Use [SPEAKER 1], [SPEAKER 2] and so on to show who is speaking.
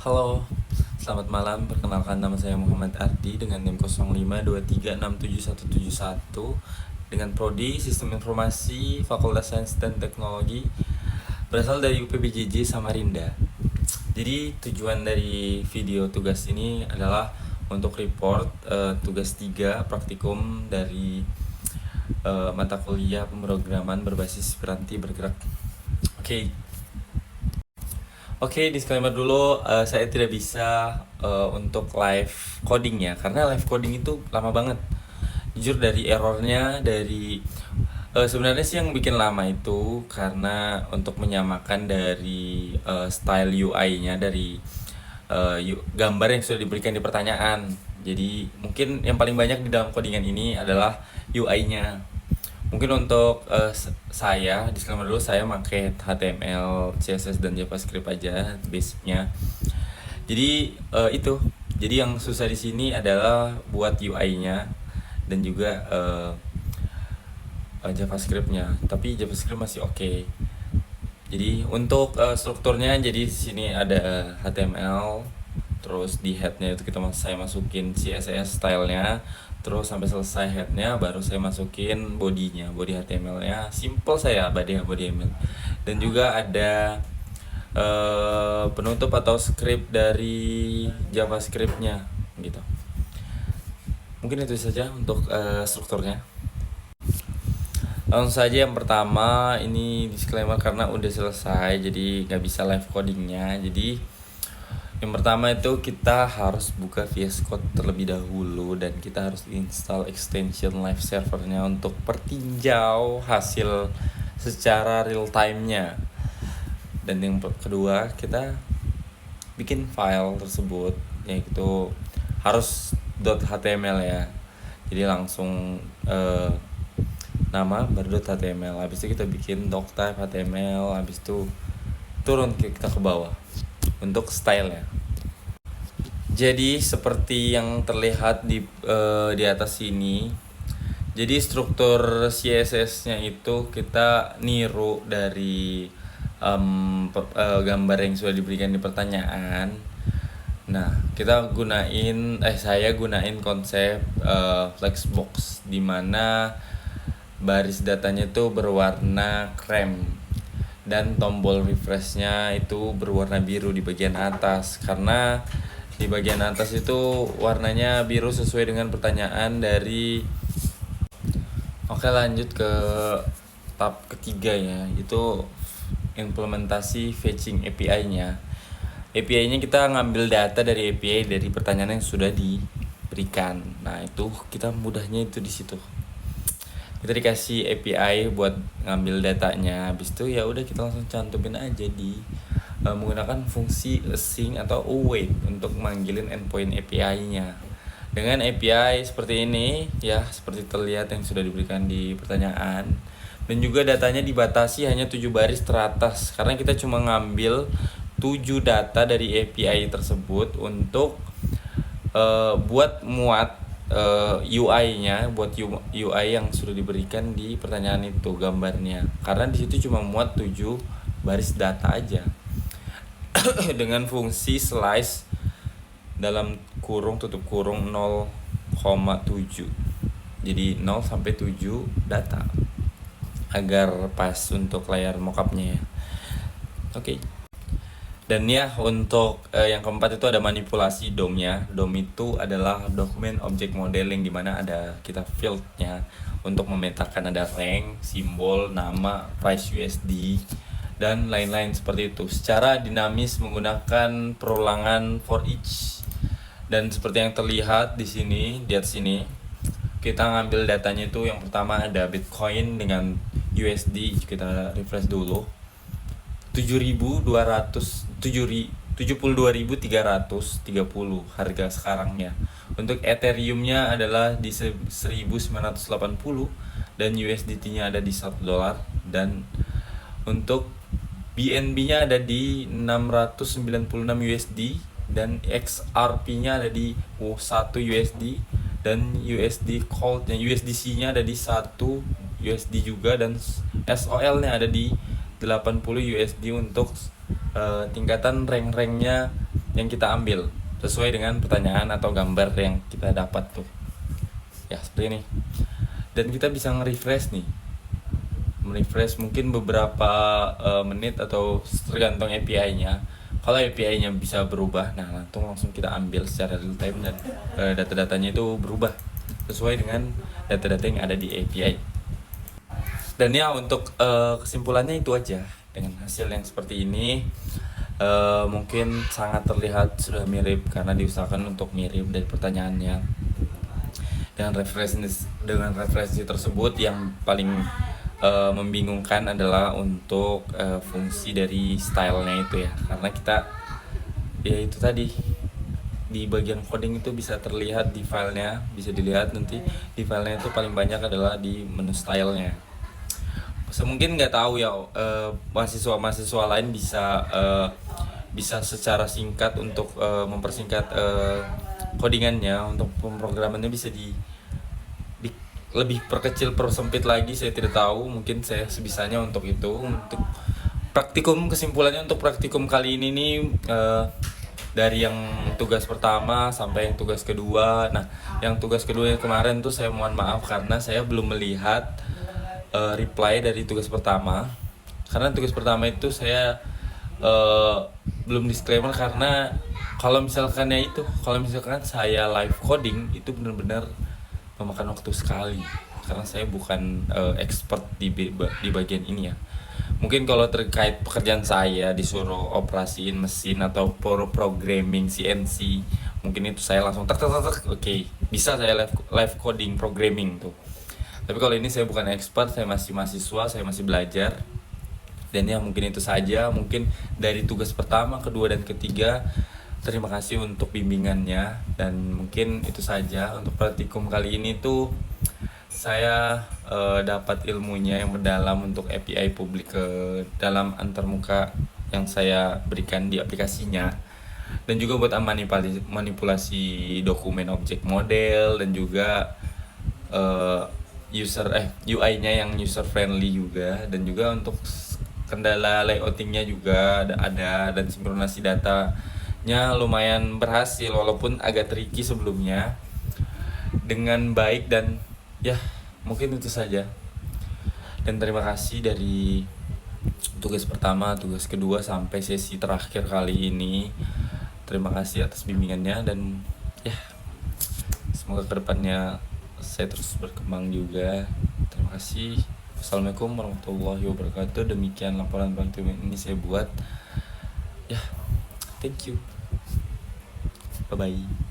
[SPEAKER 1] Halo, selamat malam. Perkenalkan, nama saya Muhammad Ardi dengan NIM 0523671171 dengan prodi Sistem Informasi Fakultas Sains dan Teknologi, berasal dari UPBJJ Samarinda. Jadi tujuan dari video tugas ini adalah untuk report tugas 3 praktikum dari mata kuliah pemrograman berbasis piranti bergerak. Oke, disclaimer dulu, saya tidak bisa untuk live coding ya, karena live coding itu lama banget. Jujur dari errornya, sebenarnya sih yang bikin lama itu karena untuk menyamakan dari style UI-nya dari gambar yang sudah diberikan di pertanyaan. Jadi mungkin yang paling banyak di dalam codingan ini adalah UI-nya. Mungkin untuk saya, disclaimer dulu, saya pakai HTML, CSS, dan JavaScript aja basicnya. Jadi itu. Jadi yang susah di sini adalah buat UI-nya dan juga JavaScript-nya. Tapi JavaScript masih oke. Jadi untuk strukturnya, jadi di sini ada HTML, terus di head-nya itu saya masukin CSS style-nya, terus sampai selesai head-nya baru saya masukin body-nya, body HTML-nya. Simple saya body HTML. Dan juga ada penutup atau script dari JavaScript-nya gitu. Mungkin itu saja untuk strukturnya. Langsung saja yang pertama, ini disclaimer karena udah selesai jadi nggak bisa live codingnya. Jadi yang pertama itu kita harus buka VS Code terlebih dahulu dan kita harus install extension live servernya untuk pertinjau hasil secara real time-nya. Dan yang kedua, kita bikin file tersebut, yaitu harus .html ya. Jadi langsung nama baru .html. Habis itu kita bikin doctype HTML, habis itu turun kita ke bawah untuk style ya. Jadi seperti yang terlihat di atas ini. Jadi struktur CSS-nya itu kita niru dari gambar yang sudah diberikan di pertanyaan. Nah, saya gunain konsep flexbox, di mana baris datanya itu berwarna krem dan tombol refresh-nya itu berwarna biru di bagian atas, karena di bagian atas itu warnanya biru sesuai dengan pertanyaan dari. Oke, lanjut ke tab ketiga ya, itu implementasi fetching API-nya. API-nya kita ngambil data dari API dari pertanyaan yang sudah diberikan. Nah, itu kita mudahnya itu di situ. Kita dikasih API buat ngambil datanya, habis itu ya udah kita langsung cantumin aja di menggunakan fungsi async atau await untuk manggilin endpoint API-nya. Dengan API seperti ini ya, seperti terlihat yang sudah diberikan di pertanyaan. Dan juga datanya dibatasi hanya 7 baris teratas, karena kita cuma ngambil 7 data dari API tersebut untuk buat muat UI-nya, buat UI yang sudah diberikan di pertanyaan itu gambarnya. Karena di situ cuma muat 7 baris data aja. Dengan fungsi slice dalam kurung tutup kurung 0,7. Jadi 0 sampai 7 data agar pas untuk layar mockupnya ya. Oke. Dan ya untuk yang keempat itu ada manipulasi DOM-nya. DOM itu adalah dokumen object modeling, di mana ada kita field-nya untuk memetakan ada rank, simbol, nama, price USD dan lain-lain seperti itu secara dinamis menggunakan perulangan for each. Dan seperti yang terlihat di sini, di atas sini, kita ngambil datanya itu yang pertama ada Bitcoin dengan USD, kita refresh dulu. 72.330 harga sekarangnya. Untuk Ethereum-nya adalah di 1980 dan USDT-nya ada di $1, dan untuk BNB-nya ada di 696 USD dan XRP-nya ada di 1 USD dan USD Cold-nya, USDC-nya ada di 1 USD juga, dan SOL-nya ada di 80 USD untuk tingkatan rank-ranknya yang kita ambil sesuai dengan pertanyaan atau gambar yang kita dapat tuh. Ya, seperti ini. Dan kita bisa nge-refresh nih. Merefresh mungkin beberapa menit atau tergantung API-nya. Kalau API-nya bisa berubah, nah langsung kita ambil secara real time dan data-datanya itu berubah sesuai dengan data-data yang ada di API. Dan ya untuk kesimpulannya itu aja. Dengan hasil yang seperti ini mungkin sangat terlihat sudah mirip karena diusahakan untuk mirip dari pertanyaannya. Dengan referensi tersebut yang paling membingungkan adalah untuk fungsi dari stylenya itu ya, karena kita ya itu tadi di bagian coding itu bisa terlihat di filenya, bisa dilihat nanti di filenya itu paling banyak adalah di menu stylenya. Mungkin nggak tahu ya mahasiswa lain bisa secara singkat untuk mempersingkat codingannya, untuk pemrogramannya bisa lebih perkecil, persempit lagi, saya tidak tahu, mungkin saya sebisanya untuk itu. Untuk praktikum, kesimpulannya untuk praktikum kali ini nih dari yang tugas pertama sampai yang tugas kedua. Nah, yang tugas kedua yang kemarin tuh saya mohon maaf karena saya belum melihat reply dari tugas pertama. Karena tugas pertama itu saya belum disclaimer karena kalau misalkan saya live coding itu benar-benar memakan waktu sekali karena saya bukan expert di bagian ini ya. Mungkin kalau terkait pekerjaan saya disuruh operasiin mesin atau programming CNC, mungkin itu saya langsung tak oke, bisa saya live coding programming tuh. Tapi kalau ini saya bukan expert, saya masih mahasiswa, saya masih belajar. Dan ya mungkin itu saja, mungkin dari tugas pertama, kedua dan ketiga. Terima kasih untuk bimbingannya, dan mungkin itu saja untuk praktikum kali ini tuh saya dapat ilmunya yang mendalam untuk API publik ke dalam antarmuka yang saya berikan di aplikasinya, dan juga buat manipulasi dokumen objek model, dan juga UI-nya yang user friendly juga, dan juga untuk kendala layoutingnya juga ada, dan sinkronasi datanya lumayan berhasil walaupun agak tricky sebelumnya dengan baik. Dan ya mungkin itu saja, dan terima kasih dari tugas pertama, tugas kedua sampai sesi terakhir kali ini. Terima kasih atas bimbingannya, dan ya semoga kedepannya saya terus berkembang juga. Terima kasih. Assalamualaikum warahmatullahi wabarakatuh. Demikian laporan praktikum ini saya buat. Ya, thank you. Bye bye.